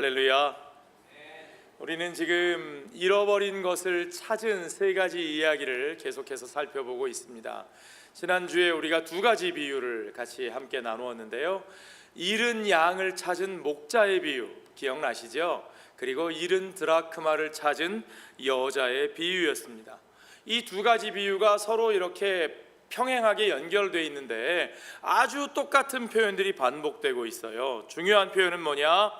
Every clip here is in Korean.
할렐루야. 우리는 지금 잃어버린 것을 찾은 세 가지 이야기를 계속해서 살펴보고 있습니다. 지난주에 우리가 두 가지 비유를 같이 함께 나누었는데요. 잃은 양을 찾은 목자의 비유 기억나시죠? 그리고 잃은 드라크마를 찾은 여자의 비유였습니다. 이 두 가지 비유가 서로 이렇게 평행하게 연결되어 있는데 아주 똑같은 표현들이 반복되고 있어요. 중요한 표현은 뭐냐?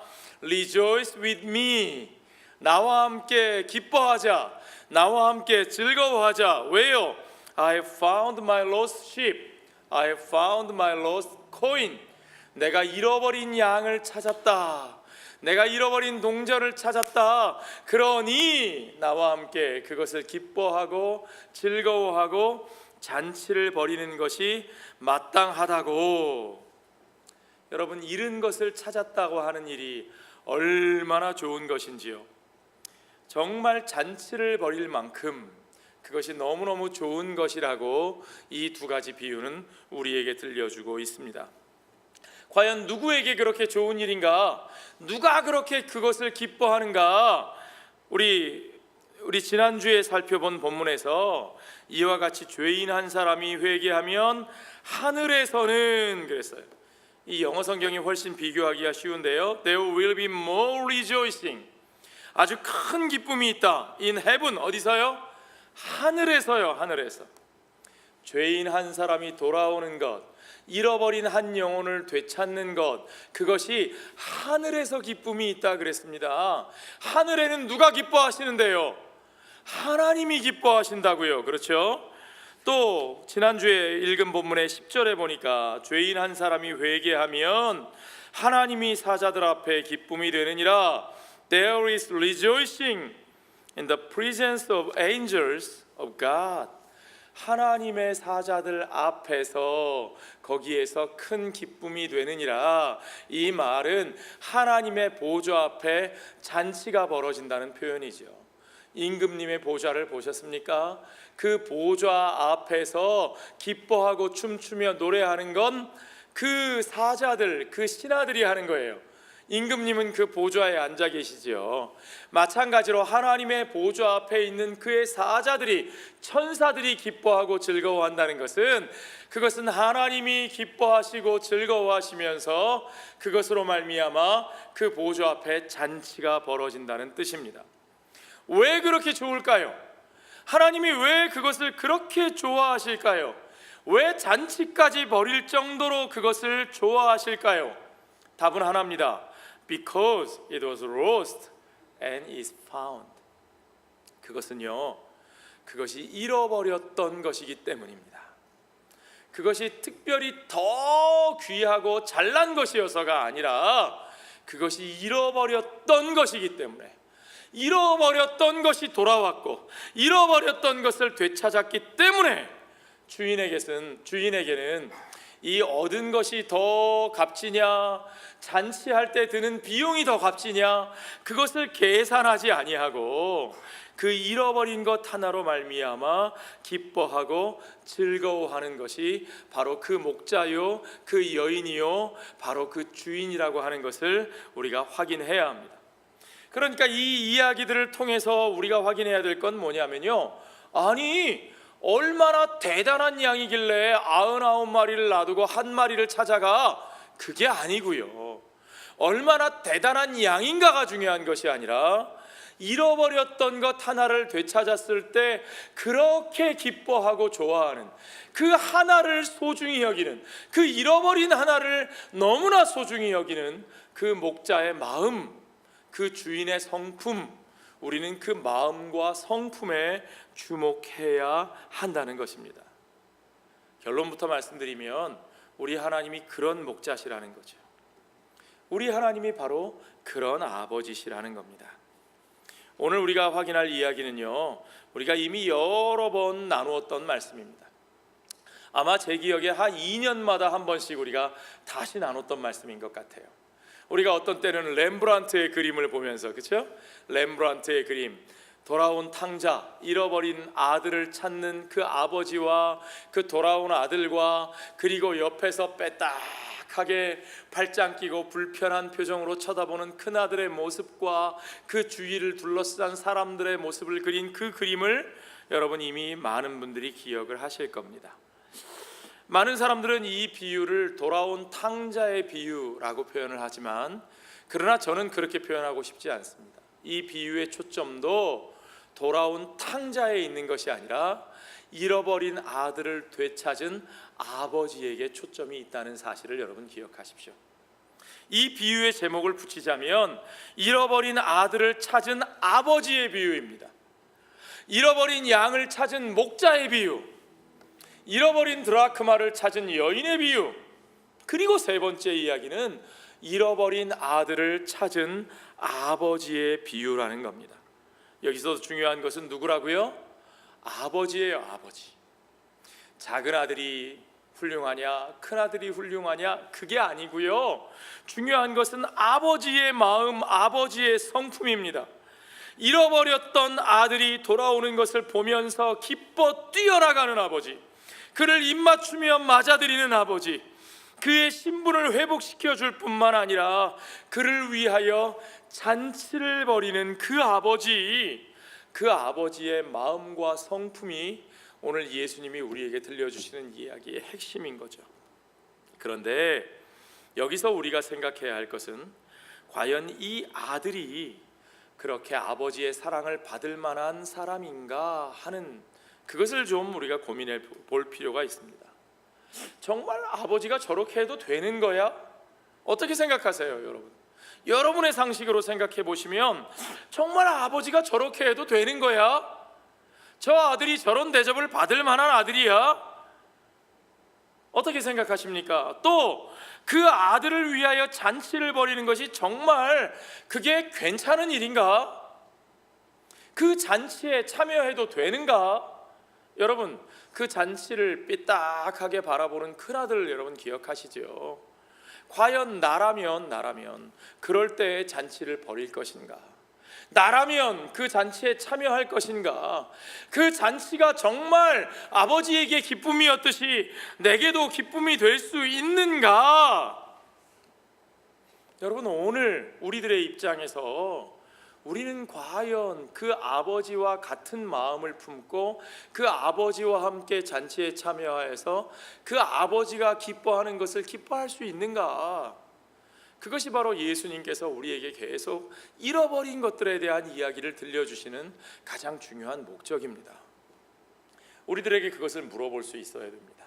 Rejoice with me. 나와 함께 기뻐하자. 나와 함께 즐거워하자. 왜요? I found my lost sheep. I found my lost coin. 내가 잃어버린 양을 찾았다. 내가 잃어버린 동전을 찾았다. 그러니 나와 함께 그것을 기뻐하고 즐거워하고 잔치를 벌이는 것이 마땅하다고. 여러분, 잃은 것을 찾았다고 하는 일이 얼마나 좋은 것인지요. 정말 잔치를 벌일 만큼 그것이 너무너무 좋은 것이라고 이 두 가지 비유는 우리에게 들려주고 있습니다. 과연 누구에게 그렇게 좋은 일인가? 누가 그렇게 그것을 기뻐하는가? 우리 지난주에 살펴본 본문에서 이와 같이 죄인 한 사람이 회개하면 하늘에서는 그랬어요. 이 영어 성경이 훨씬 비교하기가 쉬운데요. There will be more rejoicing. 아주 큰 기쁨이 있다. In heaven. 어디서요? 하늘에서요. 하늘에서. 죄인 한 사람이 돌아오는 것, 잃어버린 한 영혼을 되찾는 것, 그것이 하늘에서 기쁨이 있다 그랬습니다. 하늘에는 누가 기뻐하시는데요? 하나님이 기뻐하신다고요. 그렇죠? 또 지난주에 읽은 본문의 10절에 보니까 죄인 한 사람이 회개하면 하나님이 사자들 앞에 기쁨이 되느니라. There is rejoicing in the presence of angels of God. 하나님의 사자들 앞에서 거기에서 큰 기쁨이 되느니라. 이 말은 하나님의 보좌 앞에 잔치가 벌어진다는 표현이죠. 임금님의 보좌를 보셨습니까? 그 보좌 앞에서 기뻐하고 춤추며 노래하는 건 그 사자들, 그 신하들이 하는 거예요. 임금님은 그 보좌에 앉아 계시지요. 마찬가지로 하나님의 보좌 앞에 있는 그의 사자들이, 천사들이 기뻐하고 즐거워한다는 것은, 그것은 하나님이 기뻐하시고 즐거워하시면서 그것으로 말미암아 그 보좌 앞에 잔치가 벌어진다는 뜻입니다. 왜 그렇게 좋을까요? 하나님이 왜 그것을 그렇게 좋아하실까요? 왜 잔치까지 벌일 정도로 그것을 좋아하실까요? 답은 하나입니다. Because it was lost and is found. 그것은요, 그것이 잃어버렸던 것이기 때문입니다. 그것이 특별히 더 귀하고 잘난 것이어서가 아니라 그것이 잃어버렸던 것이기 때문에, 잃어버렸던 것이 돌아왔고 잃어버렸던 것을 되찾았기 때문에 주인에게는 이 얻은 것이 더 값지냐, 잔치할 때 드는 비용이 더 값지냐, 그것을 계산하지 아니하고 그 잃어버린 것 하나로 말미암아 기뻐하고 즐거워하는 것이 바로 그 목자요, 그 여인이요, 바로 그 주인이라고 하는 것을 우리가 확인해야 합니다. 그러니까 이 이야기들을 통해서 우리가 확인해야 될 건 뭐냐면요, 아니 얼마나 대단한 양이길래 99마리를 놔두고 한 마리를 찾아가, 그게 아니고요. 얼마나 대단한 양인가가 중요한 것이 아니라 잃어버렸던 것 하나를 되찾았을 때 그렇게 기뻐하고 좋아하는, 그 하나를 소중히 여기는, 그 잃어버린 하나를 너무나 소중히 여기는 그 목자의 마음, 그 주인의 성품, 우리는 그 마음과 성품에 주목해야 한다는 것입니다. 결론부터 말씀드리면 우리 하나님이 그런 목자시라는 거죠. 우리 하나님이 바로 그런 아버지시라는 겁니다. 오늘 우리가 확인할 이야기는요, 우리가 이미 여러 번 나누었던 말씀입니다. 아마 제 기억에 한 2년마다 한 번씩 우리가 다시 나눴던 말씀인 것 같아요. 우리가 어떤 때는 렘브란트의 그림을 보면서, 그렇죠? 렘브란트의 그림, 돌아온 탕자, 잃어버린 아들을 찾는 그 아버지와 그 돌아온 아들과, 그리고 옆에서 빼딱 삐딱하게 발짱 끼고 불편한 표정으로 쳐다보는 큰아들의 모습과 그 주위를 둘러싼 사람들의 모습을 그린 그 그림을 여러분 이미 많은 분들이 기억을 하실 겁니다. 많은 사람들은 이 비유를 돌아온 탕자의 비유라고 표현을 하지만, 그러나 저는 그렇게 표현하고 싶지 않습니다. 이 비유의 초점도 돌아온 탕자에 있는 것이 아니라 잃어버린 아들을 되찾은 아버지에게 초점이 있다는 사실을 여러분 기억하십시오. 이 비유의 제목을 붙이자면 잃어버린 아들을 찾은 아버지의 비유입니다. 잃어버린 양을 찾은 목자의 비유, 잃어버린 드라크마를 찾은 여인의 비유, 그리고 세 번째 이야기는 잃어버린 아들을 찾은 아버지의 비유라는 겁니다. 여기서 중요한 것은 누구라고요? 아버지예요. 아버지. 작은 아들이 훌륭하냐, 큰 아들이 훌륭하냐, 그게 아니고요. 중요한 것은 아버지의 마음, 아버지의 성품입니다. 잃어버렸던 아들이 돌아오는 것을 보면서 기뻐 뛰어나가는 아버지, 그를 입맞추며 맞아들이는 아버지, 그의 신분을 회복시켜 줄 뿐만 아니라 그를 위하여 잔치를 벌이는 그 아버지, 그 아버지의 마음과 성품이 오늘 예수님이 우리에게 들려주시는 이야기의 핵심인 거죠. 그런데 여기서 우리가 생각해야 할 것은 과연 이 아들이 그렇게 아버지의 사랑을 받을 만한 사람인가 하는, 그것을 좀 우리가 고민해 볼 필요가 있습니다. 정말 아버지가 저렇게 해도 되는 거야? 어떻게 생각하세요, 여러분? 여러분의 상식으로 생각해 보시면 정말 아버지가 저렇게 해도 되는 거야? 저 아들이 저런 대접을 받을 만한 아들이야? 어떻게 생각하십니까? 또 그 아들을 위하여 잔치를 벌이는 것이 정말 그게 괜찮은 일인가? 그 잔치에 참여해도 되는가? 여러분, 그 잔치를 삐딱하게 바라보는 큰아들 여러분 기억하시죠? 과연 나라면 그럴 때의 잔치를 벌일 것인가? 나라면 그 잔치에 참여할 것인가? 그 잔치가 정말 아버지에게 기쁨이었듯이 내게도 기쁨이 될 수 있는가? 여러분, 오늘 우리들의 입장에서 우리는 과연 그 아버지와 같은 마음을 품고 그 아버지와 함께 잔치에 참여해서 그 아버지가 기뻐하는 것을 기뻐할 수 있는가? 그것이 바로 예수님께서 우리에게 계속 잃어버린 것들에 대한 이야기를 들려주시는 가장 중요한 목적입니다. 우리들에게 그것을 물어볼 수 있어야 됩니다.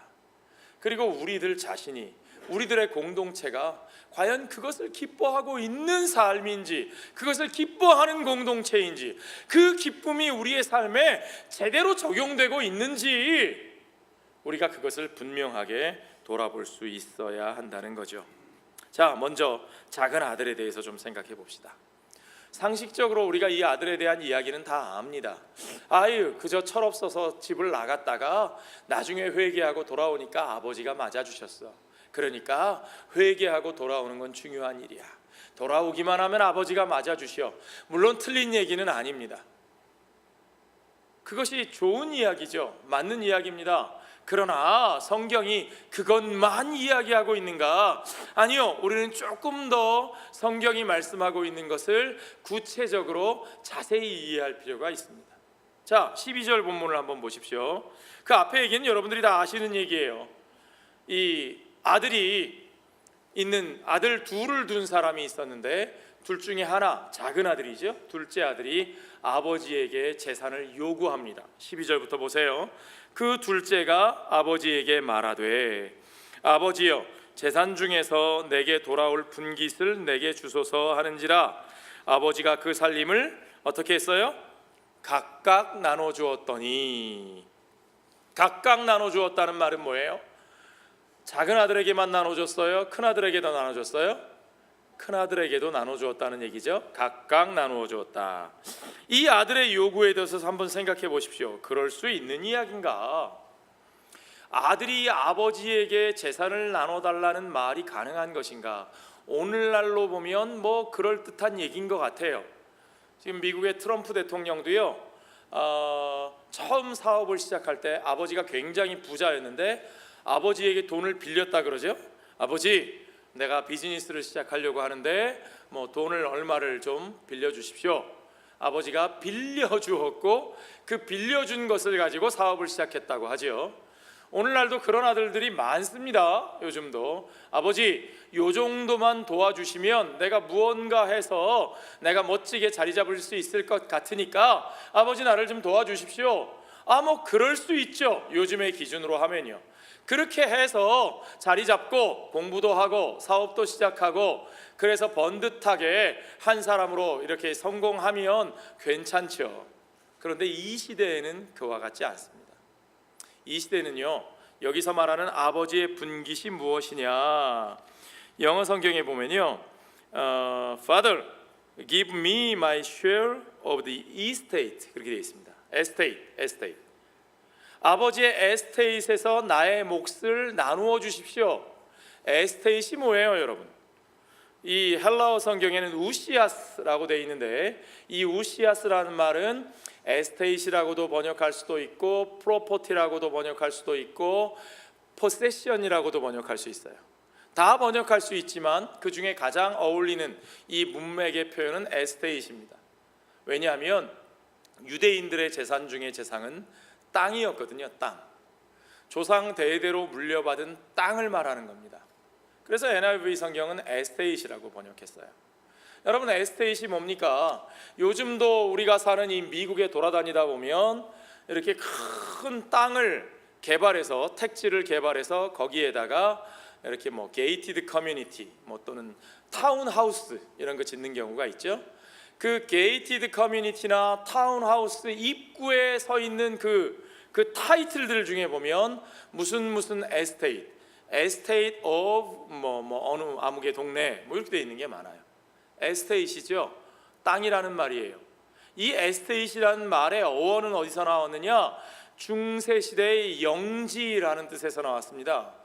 그리고 우리들 자신이, 우리들의 공동체가 과연 그것을 기뻐하고 있는 삶인지, 그것을 기뻐하는 공동체인지, 그 기쁨이 우리의 삶에 제대로 적용되고 있는지 우리가 그것을 분명하게 돌아볼 수 있어야 한다는 거죠. 자, 먼저 작은 아들에 대해서 좀 생각해 봅시다. 상식적으로 우리가 이 아들에 대한 이야기는 다 압니다. 아유, 그저 철없어서 집을 나갔다가 나중에 회개하고 돌아오니까 아버지가 맞아주셨어. 그러니까 회개하고 돌아오는 건 중요한 일이야. 돌아오기만 하면 아버지가 맞아주셔. 물론 틀린 얘기는 아닙니다. 그것이 좋은 이야기죠. 맞는 이야기입니다. 그러나 성경이 그것만 이야기하고 있는가? 아니요, 우리는 조금 더 성경이 말씀하고 있는 것을 구체적으로 자세히 이해할 필요가 있습니다. 자, 12절 본문을 한번 보십시오. 그 앞에 얘기는 여러분들이 다 아시는 얘기예요. 이 아들이 있는, 아들 둘을 둔 사람이 있었는데 둘 중에 하나, 작은 아들이죠, 둘째 아들이 아버지에게 재산을 요구합니다. 12절부터 보세요. 그 둘째가 아버지에게 말하되, 아버지여, 재산 중에서 내게 돌아올 분깃을 내게 주소서 하는지라. 아버지가 그 살림을 어떻게 했어요? 각각 나눠주었더니. 각각 나눠주었다는 말은 뭐예요? 작은 아들에게만 나눠줬어요? 큰 아들에게도 나눠줬어요? 큰 아들에게도 나눠주었다는 얘기죠. 각각 나누어 주었다. 이 아들의 요구에 대해서 한번 생각해 보십시오. 그럴 수 있는 이야기인가? 아들이 아버지에게 재산을 나눠달라는 말이 가능한 것인가? 오늘날로 보면 뭐 그럴듯한 얘기인 것 같아요. 지금 미국의 트럼프 대통령도요, 처음 사업을 시작할 때 아버지가 굉장히 부자였는데 아버지에게 돈을 빌렸다 그러죠. 아버지, 내가 비즈니스를 시작하려고 하는데 뭐 돈을 얼마를 좀 빌려주십시오. 아버지가 빌려주었고 그 빌려준 것을 가지고 사업을 시작했다고 하죠. 오늘날도 그런 아들들이 많습니다. 요즘도 아버지 요 정도만 도와주시면 내가 무언가 해서 내가 멋지게 자리 잡을 수 있을 것 같으니까 아버지 나를 좀 도와주십시오. 뭐 그럴 수 있죠. 요즘의 기준으로 하면요. 그렇게 해서 자리 잡고 공부도 하고 사업도 시작하고 그래서 번듯하게 한 사람으로 이렇게 성공하면 괜찮죠. 그런데 이 시대에는 그와 같지 않습니다. 이 시대는요, 여기서 말하는 아버지의 분깃이 무엇이냐, 영어 성경에 보면요, Father, give me my share of the estate, 그렇게 되어 있습니다. estate. 아버지의 에스테이트에서 나의 몫을 나누어 주십시오. 에스테이트이 뭐예요, 여러분? 이 헬라어 성경에는 우시아스라고 되어 있는데 이 우시아스라는 말은 에스테이트라고도 번역할 수도 있고 프로퍼티라고도 번역할 수도 있고 포세션이라고도 번역할 수 있어요. 다 번역할 수 있지만 그 중에 가장 어울리는 이 문맥의 표현은 에스테이트입니다. 왜냐하면 유대인들의 재산 중에 재산은 땅이었거든요. 땅. 조상 대대로 물려받은 땅을 말하는 겁니다. 그래서 NIV 성경은 에스테이트라고 번역했어요. 여러분, 에스테이트이 뭡니까? 요즘도 우리가 사는 이 미국에 돌아다니다 보면 이렇게 큰 땅을 개발해서 택지를 개발해서 거기에다가 이렇게 뭐 게이티드 커뮤니티 또는 타운하우스 이런 거 짓는 경우가 있죠. 그 게이티드 커뮤니티나 타운하우스 입구에 서 있는 그 타이틀들 중에 보면 무슨 에스테이트 오브 어느 아무개 동네 이렇게 돼 있는 게 많아요. 에스테이트죠. 땅이라는 말이에요. 이 에스테이트라는 말의 어원은 어디서 나왔느냐? 중세 시대의 영지라는 뜻에서 나왔습니다.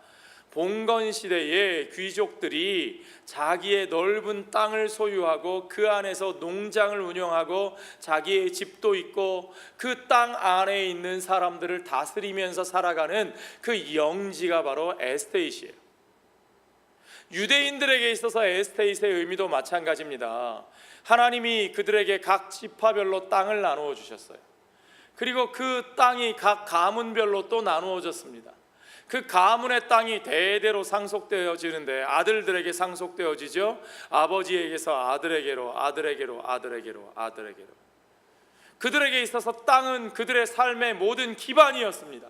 봉건 시대에 귀족들이 자기의 넓은 땅을 소유하고 그 안에서 농장을 운영하고 자기의 집도 있고 그 땅 안에 있는 사람들을 다스리면서 살아가는 그 영지가 바로 에스테이트예요. 유대인들에게 있어서 에스테이트의 의미도 마찬가지입니다. 하나님이 그들에게 각 지파별로 땅을 나누어 주셨어요. 그리고 그 땅이 각 가문별로 또 나누어졌습니다. 그 가문의 땅이 대대로 상속되어지는데 아들들에게 상속되어지죠. 아버지에게서 아들에게로 그들에게 있어서 땅은 그들의 삶의 모든 기반이었습니다.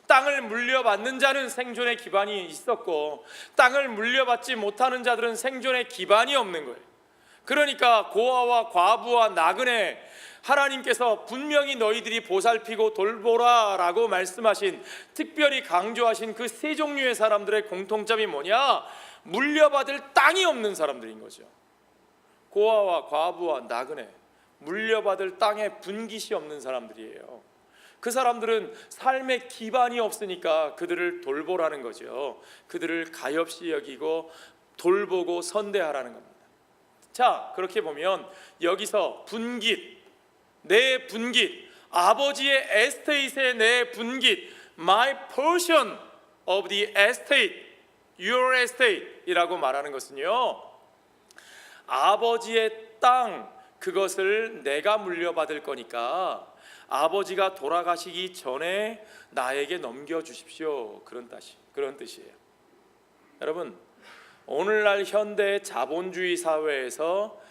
땅을 물려받는 자는 생존의 기반이 있었고 땅을 물려받지 못하는 자들은 생존의 기반이 없는 거예요. 그러니까 고아와 과부와 나그네, 하나님께서 분명히 너희들이 보살피고 돌보라라고 말씀하신, 특별히 강조하신 그 세 종류의 사람들의 공통점이 뭐냐? 물려받을 땅이 없는 사람들인 거죠. 고아와 과부와 나그네, 물려받을 땅에 분깃이 없는 사람들이에요. 그 사람들은 삶의 기반이 없으니까 그들을 돌보라는 거죠. 그들을 가엾이 여기고 돌보고 선대하라는 겁니다. 자, 그렇게 보면 여기서 분깃, 내 분깃, 아버지의 에스테이트의 내 분깃, my portion of the estate, your estate 이라고 말하는 것은요, 아버지의 땅, 그것을 내가 물려받을 거니까 아버지가 돌아가시기 전에 나에게 넘겨주십시오, 그런 뜻이에요. 여러분, 오늘날 현대 자본주의 사회에서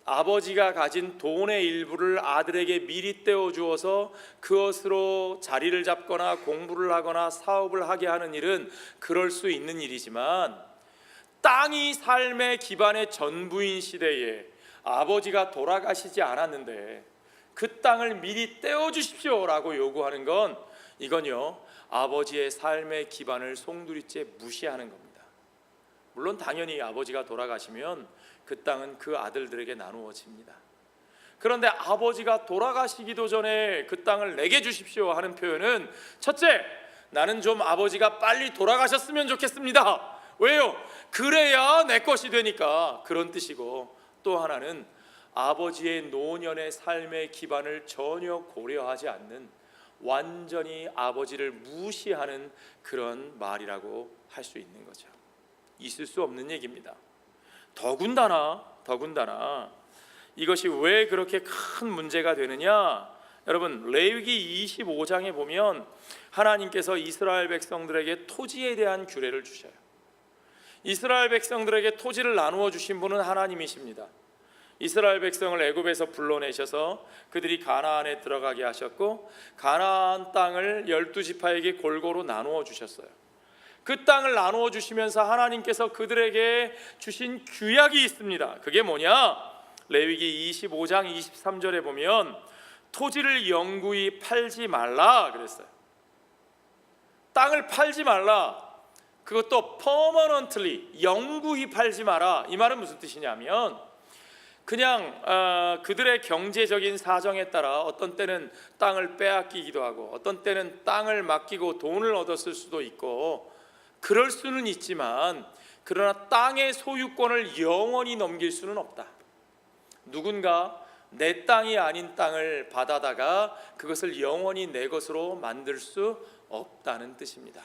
아버지가 가진 돈의 일부를 아들에게 미리 떼어주어서 그것으로 자리를 잡거나 공부를 하거나 사업을 하게 하는 일은 그럴 수 있는 일이지만, 땅이 삶의 기반의 전부인 시대에 아버지가 돌아가시지 않았는데 그 땅을 미리 떼어주십시오라고 요구하는 건, 이건요, 아버지의 삶의 기반을 송두리째 무시하는 겁니다. 물론 당연히 아버지가 돌아가시면 그 땅은 그 아들들에게 나누어집니다. 그런데 아버지가 돌아가시기도 전에 그 땅을 내게 주십시오 하는 표현은, 첫째, 나는 좀 아버지가 빨리 돌아가셨으면 좋겠습니다. 왜요? 그래야 내 것이 되니까, 그런 뜻이고, 또 하나는 아버지의 노년의 삶의 기반을 전혀 고려하지 않는, 완전히 아버지를 무시하는 그런 말이라고 할 수 있는 거죠. 있을 수 없는 얘기입니다. 더군다나 이것이 왜 그렇게 큰 문제가 되느냐? 여러분, 레위기 25장에 보면 하나님께서 이스라엘 백성들에게 토지에 대한 규례를 주셔요. 이스라엘 백성들에게 토지를 나누어 주신 분은 하나님이십니다. 이스라엘 백성을 애굽에서 불러내셔서 그들이 가나안에 들어가게 하셨고, 가나안 땅을 12지파에게 골고루 나누어 주셨어요. 그 땅을 나누어 주시면서 하나님께서 그들에게 주신 규약이 있습니다. 그게 뭐냐? 레위기 25장 23절에 보면 토지를 영구히 팔지 말라 그랬어요. 땅을 팔지 말라. 그것도 permanently, 영구히 팔지 마라. 이 말은 무슨 뜻이냐면 그냥 그들의 경제적인 사정에 따라 어떤 때는 땅을 빼앗기기도 하고 어떤 때는 땅을 맡기고 돈을 얻었을 수도 있고 그럴 수는 있지만, 그러나 땅의 소유권을 영원히 넘길 수는 없다. 누군가 내 땅이 아닌 땅을 받아다가 그것을 영원히 내 것으로 만들 수 없다는 뜻입니다.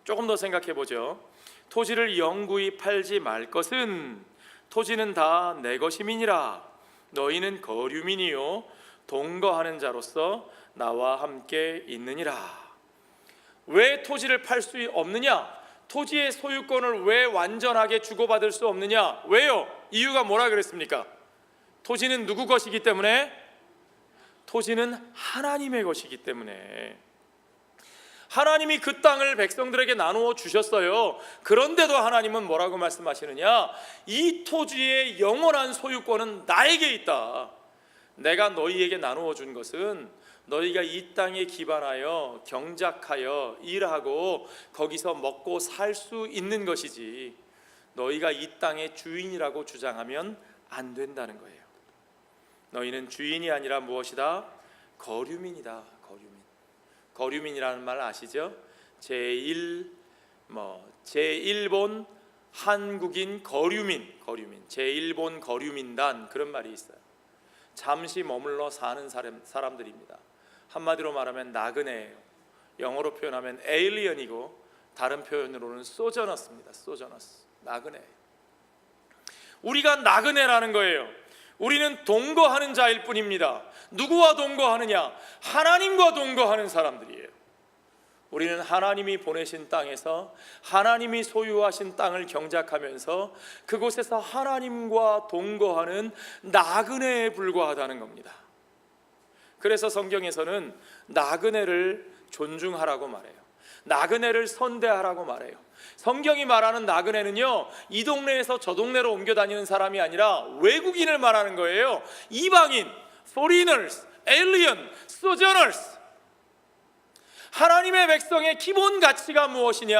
조금 더 생각해 보죠. 토지를 영구히 팔지 말 것은 토지는 다 내 것임이니라. 너희는 거류민이요 동거하는 자로서 나와 함께 있느니라. 왜 토지를 팔 수 없느냐? 토지의 소유권을 왜 완전하게 주고받을 수 없느냐? 왜요? 이유가 뭐라 그랬습니까? 토지는 누구 것이기 때문에? 토지는 하나님의 것이기 때문에. 하나님이 그 땅을 백성들에게 나누어 주셨어요. 그런데도 하나님은 뭐라고 말씀하시느냐? 이 토지의 영원한 소유권은 나에게 있다. 내가 너희에게 나누어 준 것은 너희가 이 땅에 기반하여 경작하여 일하고 거기서 먹고 살 수 있는 것이지, 너희가 이 땅의 주인이라고 주장하면 안 된다는 거예요. 너희는 주인이 아니라 무엇이다? 거류민이다. 거류민이라는 말 아시죠? 제1본 한국인 거류민, 제1본 거류민단, 그런 말이 있어요. 잠시 머물러 사는 사람들입니다. 한마디로 말하면 나그네예요. 영어로 표현하면 에일리언이고 다른 표현으로는 소저너스입니다. 소저너스, 나그네. 우리가 나그네라는 거예요. 우리는 동거하는 자일 뿐입니다. 누구와 동거하느냐? 하나님과 동거하는 사람들이에요. 우리는 하나님이 보내신 땅에서 하나님이 소유하신 땅을 경작하면서 그곳에서 하나님과 동거하는 나그네에 불과하다는 겁니다. 그래서 성경에서는 나그네를 존중하라고 말해요. 나그네를 선대하라고 말해요. 성경이 말하는 나그네는요, 이 동네에서 저 동네로 옮겨 다니는 사람이 아니라 외국인을 말하는 거예요. 이방인, foreigners, alien, sojourners. 하나님의 백성의 기본 가치가 무엇이냐?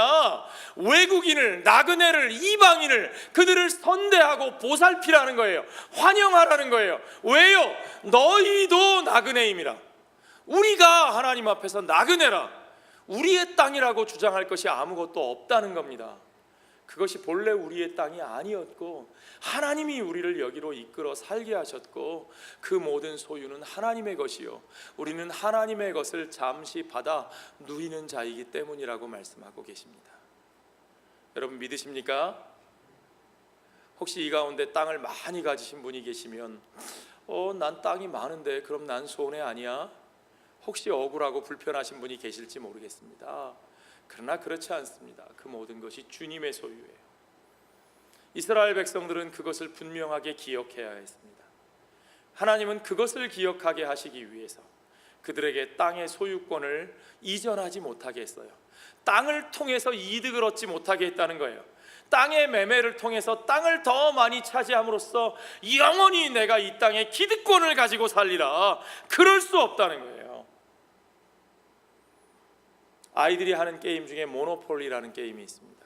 외국인을, 나그네를, 이방인을, 그들을 선대하고 보살피라는 거예요. 환영하라는 거예요. 왜요? 너희도 나그네임이라. 우리가 하나님 앞에서 나그네라. 우리의 땅이라고 주장할 것이 아무것도 없다는 겁니다. 그것이 본래 우리의 땅이 아니었고 하나님이 우리를 여기로 이끌어 살게 하셨고 그 모든 소유는 하나님의 것이요 우리는 하나님의 것을 잠시 받아 누리는 자이기 때문이라고 말씀하고 계십니다. 여러분 믿으십니까? 혹시 이 가운데 땅을 많이 가지신 분이 계시면 난 땅이 많은데 그럼 난 손해 아니야? 혹시 억울하고 불편하신 분이 계실지 모르겠습니다. 그러나 그렇지 않습니다. 그 모든 것이 주님의 소유예요. 이스라엘 백성들은 그것을 분명하게 기억해야 했습니다. 하나님은 그것을 기억하게 하시기 위해서 그들에게 땅의 소유권을 이전하지 못하게 했어요. 땅을 통해서 이득을 얻지 못하게 했다는 거예요. 땅의 매매를 통해서 땅을 더 많이 차지함으로써 영원히 내가 이 땅의 기득권을 가지고 살리라, 그럴 수 없다는 거예요. 아이들이 하는 게임 중에 모노폴리라는 게임이 있습니다.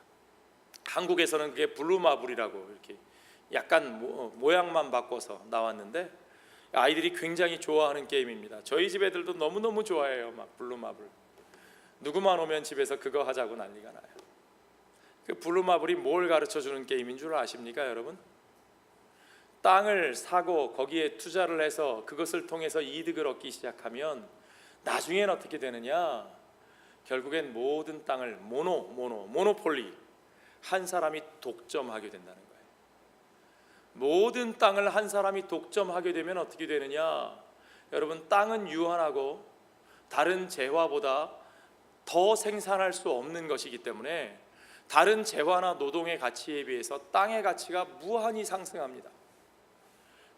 한국에서는 그게 블루마블이라고 이렇게 약간 모양만 바꿔서 나왔는데 아이들이 굉장히 좋아하는 게임입니다. 저희 집 애들도 너무너무 좋아해요. 막 블루마블. 누구만 오면 집에서 그거 하자고 난리가 나요. 그 블루마블이 뭘 가르쳐주는 게임인 줄 아십니까 여러분? 땅을 사고 거기에 투자를 해서 그것을 통해서 이득을 얻기 시작하면 나중엔 어떻게 되느냐? 결국엔 모든 땅을 모노폴리, 한 사람이 독점하게 된다는 거예요. 모든 땅을 한 사람이 독점하게 되면 어떻게 되느냐? 여러분, 땅은 유한하고 다른 재화보다 더 생산할 수 없는 것이기 때문에 다른 재화나 노동의 가치에 비해서 땅의 가치가 무한히 상승합니다.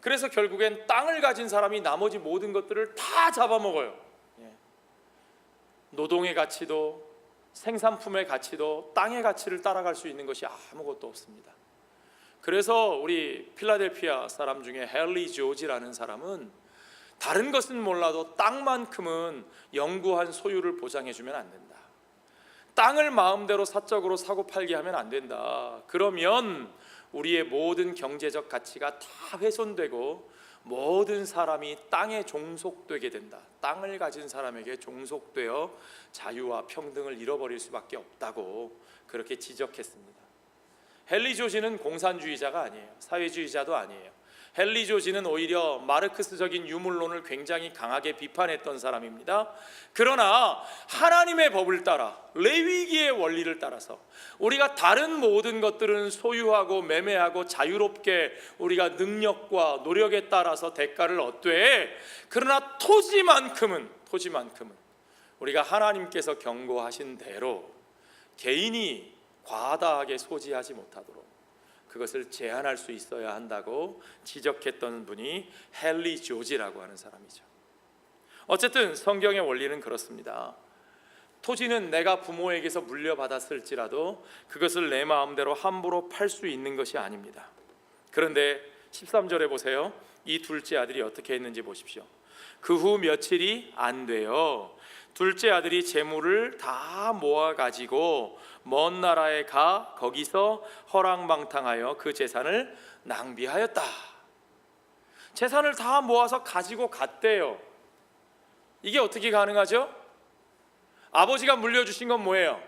그래서 결국엔 땅을 가진 사람이 나머지 모든 것들을 다 잡아먹어요. 노동의 가치도 생산품의 가치도 땅의 가치를 따라갈 수 있는 것이 아무것도 없습니다. 그래서 우리 필라델피아 사람 중에 헨리 조지라는 사람은 다른 것은 몰라도 땅만큼은 영구한 소유를 보장해주면 안 된다. 땅을 마음대로 사적으로 사고 팔게 하면 안 된다. 그러면 우리의 모든 경제적 가치가 다 훼손되고 모든 사람이 땅에 종속되게 된다. 땅을 가진 사람에게 종속되어 자유와 평등을 잃어버릴 수밖에 없다고 그렇게 지적했습니다. 헨리 조지는 공산주의자가 아니에요. 사회주의자도 아니에요. 헨리 조지는 오히려 마르크스적인 유물론을 굉장히 강하게 비판했던 사람입니다. 그러나 하나님의 법을 따라 레위기의 원리를 따라서 우리가 다른 모든 것들은 소유하고 매매하고 자유롭게 우리가 능력과 노력에 따라서 대가를 얻되, 그러나 토지만큼은 우리가 하나님께서 경고하신 대로 개인이 과다하게 소지하지 못하도록 그것을 제한할 수 있어야 한다고 지적했던 분이 헨리 조지라고 하는 사람이죠. 어쨌든 성경의 원리는 그렇습니다. 토지는 내가 부모에게서 물려받았을지라도 그것을 내 마음대로 함부로 팔 수 있는 것이 아닙니다. 그런데 13절에 보세요. 이 둘째 아들이 어떻게 했는지 보십시오. 그 후 며칠이 안 돼요. 둘째 아들이 재물을 다 모아가지고 먼 나라에 가 거기서 허랑방탕하여 그 재산을 낭비하였다. 재산을 다 모아서 가지고 갔대요. 이게 어떻게 가능하죠? 아버지가 물려주신 건 뭐예요?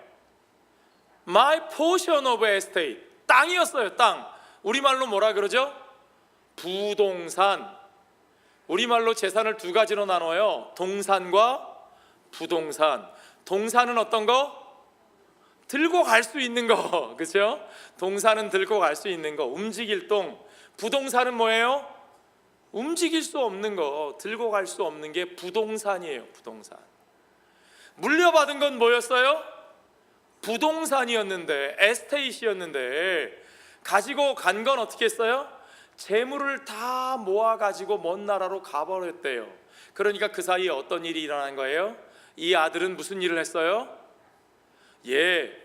My portion of estate, 땅이었어요. 땅. 우리말로 뭐라 그러죠? 부동산. 우리말로 재산을 두 가지로 나눠요. 동산과 부동산. 동산은 어떤 거? 들고 갈 수 있는 거, 그렇죠? 동산은 들고 갈 수 있는 거, 움직일 동. 부동산은 뭐예요? 움직일 수 없는 거, 들고 갈 수 없는 게 부동산이에요. 부동산. 물려받은 건 뭐였어요? 부동산이었는데, 에스테이트였는데 가지고 간 건 어떻게 했어요? 재물을 다 모아가지고 먼 나라로 가버렸대요. 그러니까 그 사이에 어떤 일이 일어난 거예요? 이 아들은 무슨 일을 했어요?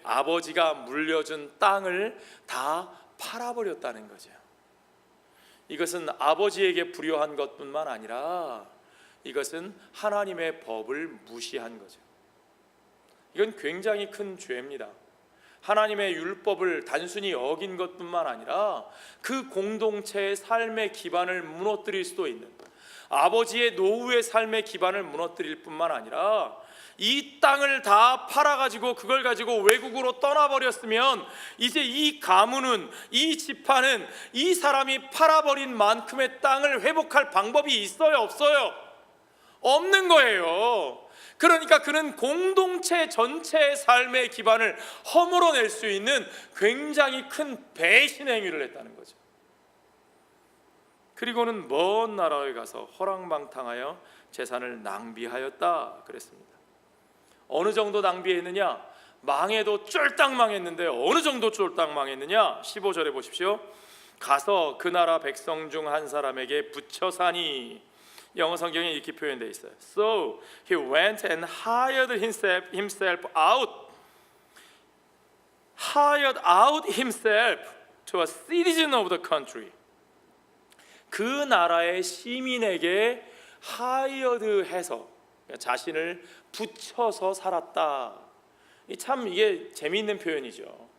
아버지가 물려준 땅을 다 팔아버렸다는 거죠. 이것은 아버지에게 불효한 것뿐만 아니라 이것은 하나님의 법을 무시한 거죠. 이건 굉장히 큰 죄입니다. 하나님의 율법을 단순히 어긴 것뿐만 아니라 그 공동체의 삶의 기반을 무너뜨릴 수도 있는, 아버지의 노후의 삶의 기반을 무너뜨릴 뿐만 아니라 이 땅을 다 팔아가지고 그걸 가지고 외국으로 떠나버렸으면 이제 이 가문은, 이 집안은 이 사람이 팔아버린 만큼의 땅을 회복할 방법이 있어요? 없어요? 없는 거예요. 그러니까 그는 공동체 전체의 삶의 기반을 허물어낼 수 있는 굉장히 큰 배신 행위를 했다는 거죠. 그리고는 먼 나라에 가서 허랑방탕하여 재산을 낭비하였다 그랬습니다. 어느 정도 낭비했느냐? 망해도 쫄딱 망했는데 어느 정도 쫄딱 망했느냐? 15절에 보십시오. 가서 그 나라 백성 중 한 사람에게 붙여 사니, 영어 성경에 이렇게 표현되어 있어요. So he went and hired out himself to a citizen of the country. 그 나라의 시민에게 하이어드해서 자신을 붙여서 살았다. 참 이게 재미있는 표현이죠.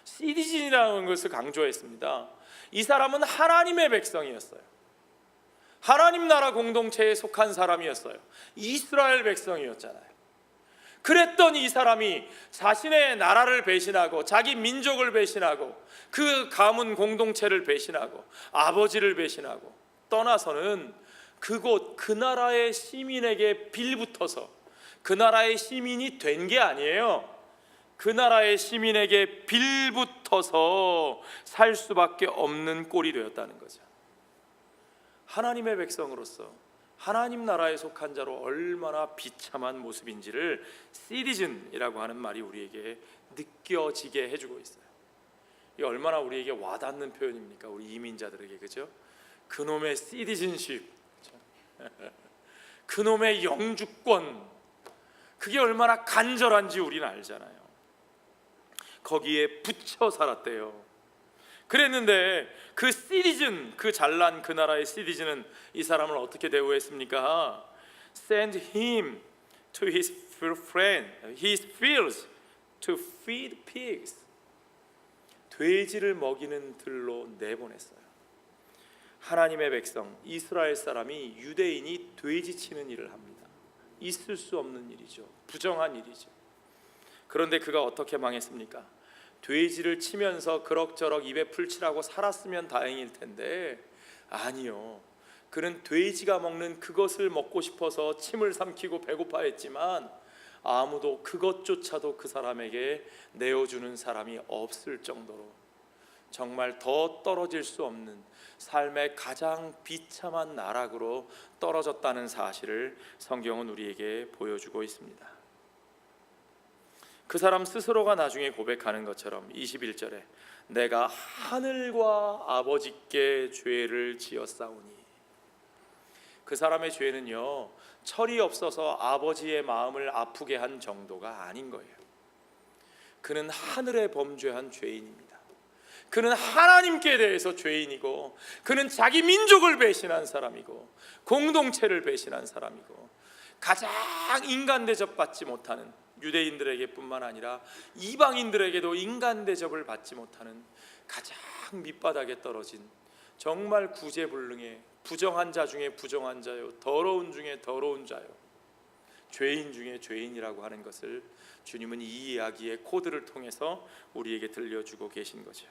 시티즌이라는 것을 강조했습니다. 이 사람은 하나님의 백성이었어요. 하나님 나라 공동체에 속한 사람이었어요. 이스라엘 백성이었잖아요. 그랬던 이 사람이 자신의 나라를 배신하고 자기 민족을 배신하고 그 가문 공동체를 배신하고 아버지를 배신하고 떠나서는 그곳 그 나라의 시민에게 빌붙어서 그 나라의 시민이 된 게 아니에요. 그 나라의 시민에게 빌붙어서 살 수밖에 없는 꼴이 되었다는 거죠. 하나님의 백성으로서 하나님 나라에 속한 자로 얼마나 비참한 모습인지를 시티즌이라고 하는 말이 우리에게 느껴지게 해주고 있어요. 이게 얼마나 우리에게 와닿는 표현입니까? 우리 이민자들에게, 그죠? 그놈의 시티즌십, 그놈의 영주권, 그게 얼마나 간절한지 우리는 알잖아요. 거기에 붙여 살았대요. 그랬는데 그 시티즌, 그 잘난 그 나라의 시티즌은 이 사람을 어떻게 대우했습니까? Send him to his fields to feed pigs. 돼지를 먹이는 들로 내보냈어요. 하나님의 백성 이스라엘 사람이 유대인이 돼지 치는 일을 합니다. 있을 수 없는 일이죠. 부정한 일이죠. 그런데 그가 어떻게 망했습니까? 돼지를 치면서 그럭저럭 입에 풀칠하고 살았으면 다행일 텐데 아니요. 그는 돼지가 먹는 그것을 먹고 싶어서 침을 삼키고 배고파했지만 아무도 그것조차도 그 사람에게 내어주는 사람이 없을 정도로 정말 더 떨어질 수 없는 삶의 가장 비참한 나락으로 떨어졌다는 사실을 성경은 우리에게 보여주고 있습니다. 그 사람 스스로가 나중에 고백하는 것처럼 21절에 내가 하늘과 아버지께 죄를 지었사오니, 그 사람의 죄는요 철이 없어서 아버지의 마음을 아프게 한 정도가 아닌 거예요. 그는 하늘에 범죄한 죄인입니다. 그는 하나님께 대해서 죄인이고, 그는 자기 민족을 배신한 사람이고, 공동체를 배신한 사람이고, 가장 인간 대접받지 못하는, 유대인들에게 뿐만 아니라 이방인들에게도 인간 대접을 받지 못하는 가장 밑바닥에 떨어진 정말 구제불능의 부정한 자 중에 부정한 자요, 더러운 중에 더러운 자요, 죄인 중에 죄인이라고 하는 것을 주님은 이 이야기의 코드를 통해서 우리에게 들려주고 계신 거죠.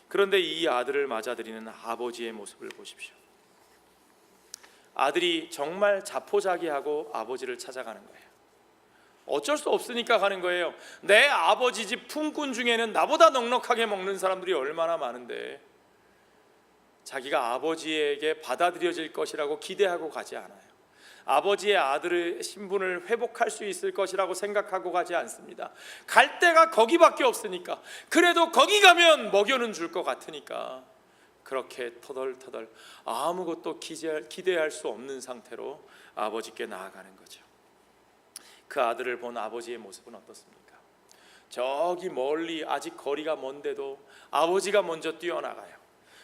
그런데 이 아들을 맞아들이는 아버지의 모습을 보십시오. 아들이 정말 자포자기하고 아버지를 찾아가는 거예요. 어쩔 수 없으니까 가는 거예요. 내 아버지 집 품꾼 중에는 나보다 넉넉하게 먹는 사람들이 얼마나 많은데 자기가 아버지에게 받아들여질 것이라고 기대하고 가지 않아요. 아버지의 아들의 신분을 회복할 수 있을 것이라고 생각하고 가지 않습니다. 갈 데가 거기밖에 없으니까, 그래도 거기 가면 먹여는 줄 것 같으니까 그렇게 터덜터덜 아무것도 기대할 수 없는 상태로 아버지께 나아가는 거죠. 그 아들을 본 아버지의 모습은 어떻습니까? 저기 멀리 아직 거리가 먼데도 아버지가 먼저 뛰어나가요.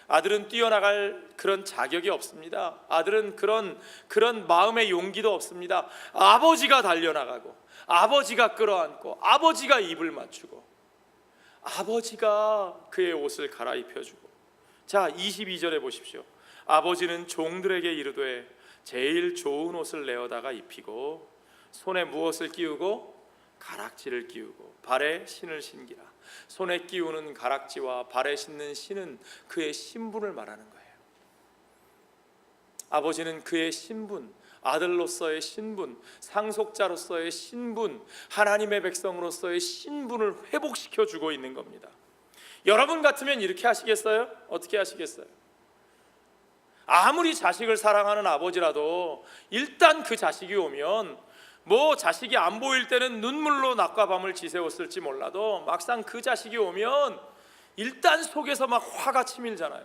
아들은 뛰어나갈 그런 자격이 없습니다. 아들은 그런 마음의 용기도 없습니다. 아버지가 달려나가고, 아버지가 끌어안고, 아버지가 입을 맞추고, 아버지가 그의 옷을 갈아입혀주고. 자, 22절에 보십시오. 아버지는 종들에게 이르되 제일 좋은 옷을 내어다가 입히고 손에 무엇을 끼우고 가락지를 끼우고 발에 신을 신기라. 손에 끼우는 가락지와 발에 신는 신은 그의 신분을 말하는 거예요. 아버지는 그의 신분, 아들로서의 신분, 상속자로서의 신분, 하나님의 백성으로서의 신분을 회복시켜 주고 있는 겁니다. 여러분 같으면 이렇게 하시겠어요? 어떻게 하시겠어요? 아무리 자식을 사랑하는 아버지라도 일단 그 자식이 오면 자식이 안 보일 때는 눈물로 낮과 밤을 지새웠을지 몰라도 막상 그 자식이 오면 일단 속에서 막 화가 치밀잖아요.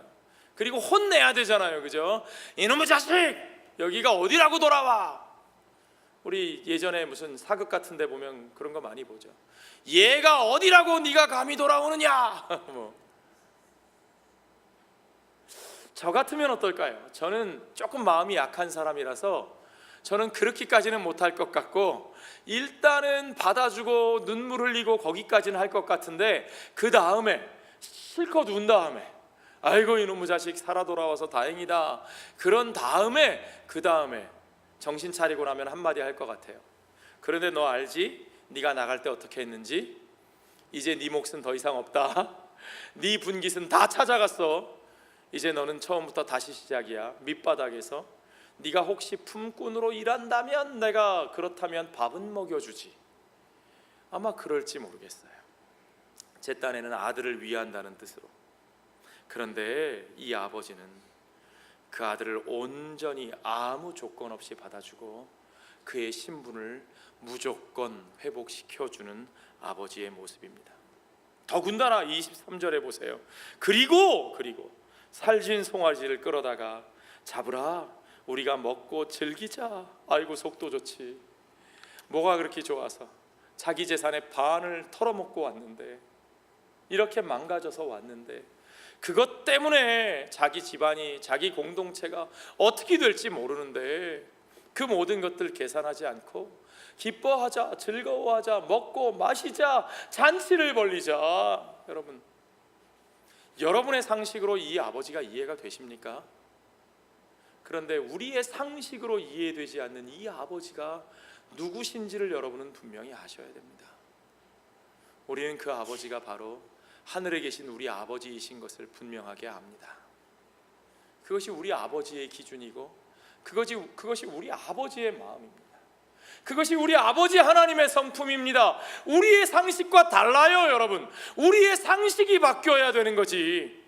그리고 혼내야 되잖아요, 그죠? 이놈의 자식! 여기가 어디라고 돌아와! 우리 예전에 무슨 사극 같은 데 보면 그런 거 많이 보죠. 얘가 어디라고 네가 감히 돌아오느냐! 저 같으면 어떨까요? 저는 조금 마음이 약한 사람이라서 저는 그렇게까지는 못할 것 같고, 일단은 받아주고 눈물 흘리고 거기까지는 할 것 같은데, 그 다음에 실컷 운 다음에 아이고 이놈의 자식 살아 돌아와서 다행이다, 그런 다음에 그 다음에 정신 차리고 나면 한마디 할 것 같아요. 그런데 너 알지? 네가 나갈 때 어떻게 했는지? 이제 네 몫은 더 이상 없다. 네 분깃은 다 찾아갔어. 이제 너는 처음부터 다시 시작이야. 밑바닥에서. 네가 혹시 품꾼으로 일한다면 내가 그렇다면 밥은 먹여주지. 아마 그럴지 모르겠어요. 제 딴에는 아들을 위한다는 뜻으로. 그런데 이 아버지는 그 아들을 온전히 아무 조건 없이 받아주고 그의 신분을 무조건 회복시켜주는 아버지의 모습입니다. 더군다나 23절에 보세요. 그리고 살진 송아지를 끌어다가 잡으라, 우리가 먹고 즐기자. 아이고 속도 좋지. 뭐가 그렇게 좋아서 자기 재산의 반을 털어먹고 왔는데, 이렇게 망가져서 왔는데, 그것 때문에 자기 집안이, 자기 공동체가 어떻게 될지 모르는데 그 모든 것들 계산하지 않고 기뻐하자, 즐거워하자, 먹고 마시자, 잔치를 벌리자. 여러분의 상식으로 이 아버지가 이해가 되십니까? 그런데 우리의 상식으로 이해되지 않는 이 아버지가 누구신지를 여러분은 분명히 아셔야 됩니다. 우리는 그 아버지가 바로 하늘에 계신 우리 아버지이신 것을 분명하게 압니다. 그것이 우리 아버지의 기준이고 그것이 우리 아버지의 마음입니다. 그것이 우리 아버지 하나님의 성품입니다. 우리의 상식과 달라요, 여러분. 우리의 상식이 바뀌어야 되는 거지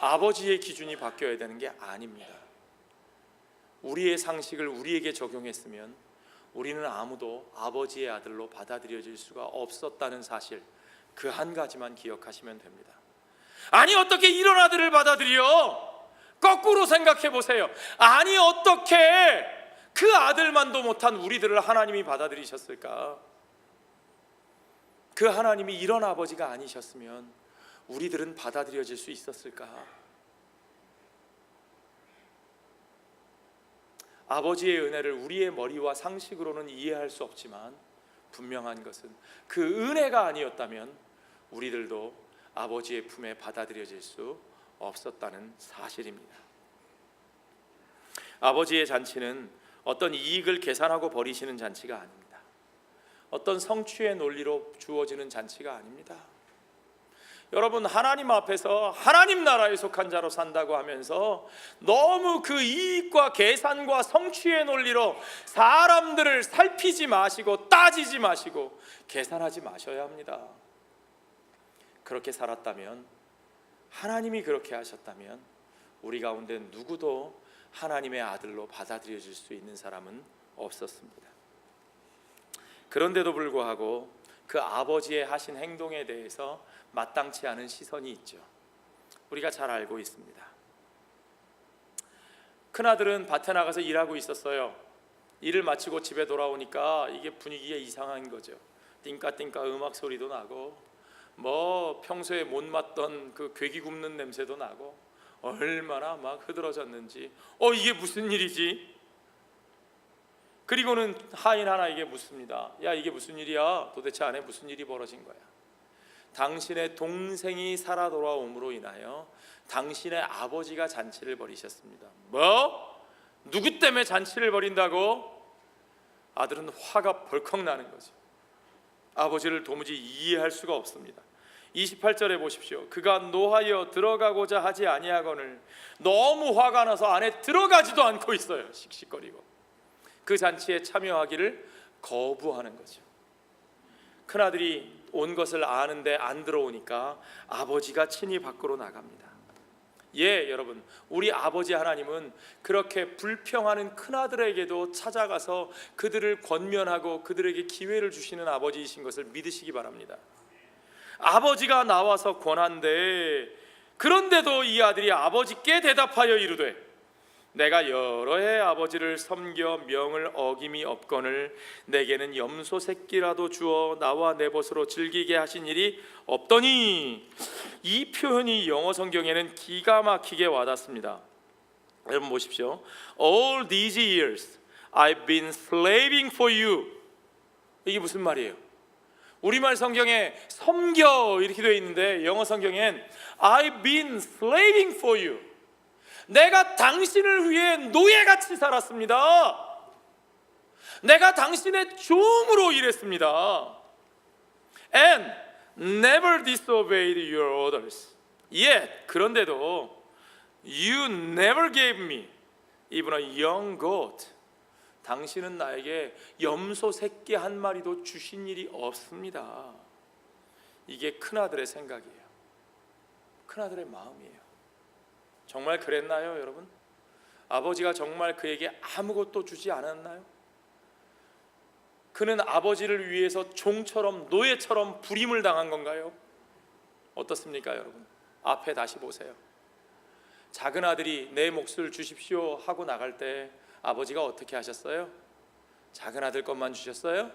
아버지의 기준이 바뀌어야 되는 게 아닙니다. 우리의 상식을 우리에게 적용했으면 우리는 아무도 아버지의 아들로 받아들여질 수가 없었다는 사실, 그 한 가지만 기억하시면 됩니다. 아니 어떻게 이런 아들을 받아들여? 거꾸로 생각해 보세요. 아니 어떻게 그 아들만도 못한 우리들을 하나님이 받아들이셨을까? 그 하나님이 이런 아버지가 아니셨으면 우리들은 받아들여질 수 있었을까? 아버지의 은혜를 우리의 머리와 상식으로는 이해할 수 없지만 분명한 것은 그 은혜가 아니었다면 우리들도 아버지의 품에 받아들여질 수 없었다는 사실입니다. 아버지의 잔치는 어떤 이익을 계산하고 벌이시는 잔치가 아닙니다. 어떤 성취의 논리로 주어지는 잔치가 아닙니다. 여러분, 하나님 앞에서 하나님 나라에 속한 자로 산다고 하면서 너무 그 이익과 계산과 성취의 논리로 사람들을 살피지 마시고 따지지 마시고 계산하지 마셔야 합니다. 그렇게 살았다면, 하나님이 그렇게 하셨다면 우리 가운데 누구도 하나님의 아들로 받아들여질 수 있는 사람은 없었습니다. 그런데도 불구하고 그 아버지의 하신 행동에 대해서 마땅치 않은 시선이 있죠. 우리가 잘 알고 있습니다. 큰아들은 밭에 나가서 일하고 있었어요. 일을 마치고 집에 돌아오니까 이게 분위기가 이상한 거죠. 띵까띵까 음악 소리도 나고 평소에 못 맡던 그 괴기 굽는 냄새도 나고 얼마나 막 흐드러졌는지 이게 무슨 일이지? 그리고는 하인 하나에게 묻습니다. 야, 이게 무슨 일이야? 도대체 안에 무슨 일이 벌어진 거야? 당신의 동생이 살아 돌아옴으로 인하여 당신의 아버지가 잔치를 벌이셨습니다. 뭐? 누구 때문에 잔치를 벌인다고? 아들은 화가 벌컥 나는 거죠. 아버지를 도무지 이해할 수가 없습니다. 28절에 보십시오. 그가 노하여 들어가고자 하지 아니하거늘, 너무 화가 나서 안에 들어가지도 않고 있어요. 씩씩거리고 그 잔치에 참여하기를 거부하는 거죠. 큰아들이 온 것을 아는데 안 들어오니까 아버지가 친히 밖으로 나갑니다. 여러분, 우리 아버지 하나님은 그렇게 불평하는 큰아들에게도 찾아가서 그들을 권면하고 그들에게 기회를 주시는 아버지이신 것을 믿으시기 바랍니다. 아버지가 나와서 권한데, 그런데도 이 아들이 아버지께 대답하여 이르되, 내가 여러 해 아버지를 섬겨 명을 어김이 없거늘 내게는 염소 새끼라도 주어 나와 내 벗으로 즐기게 하신 일이 없더니. 이 표현이 영어 성경에는 기가 막히게 와닿습니다. 여러분 보십시오. All these years I've been slaving for you. 이게 무슨 말이에요? 우리말 성경에 섬겨 이렇게 되어 있는데 영어 성경엔 I've been slaving for you. 내가 당신을 위해 노예같이 살았습니다. 내가 당신의 종으로 일했습니다. And never disobeyed your orders. Yet, 그런데도 you never gave me even a young goat 당신은 나에게 염소 새끼 한 마리도 주신 일이 없습니다. 이게 큰아들의 생각이에요. 큰아들의 마음이에요. 정말 그랬나요, 여러분? 아버지가 정말 그에게 아무것도 주지 않았나요? 그는 아버지를 위해서 종처럼, 노예처럼 부림을 당한 건가요? 어떻습니까, 여러분? 앞에 다시 보세요. 작은 아들이 내 몫을 주십시오 하고 나갈 때 아버지가 어떻게 하셨어요? 작은 아들 것만 주셨어요?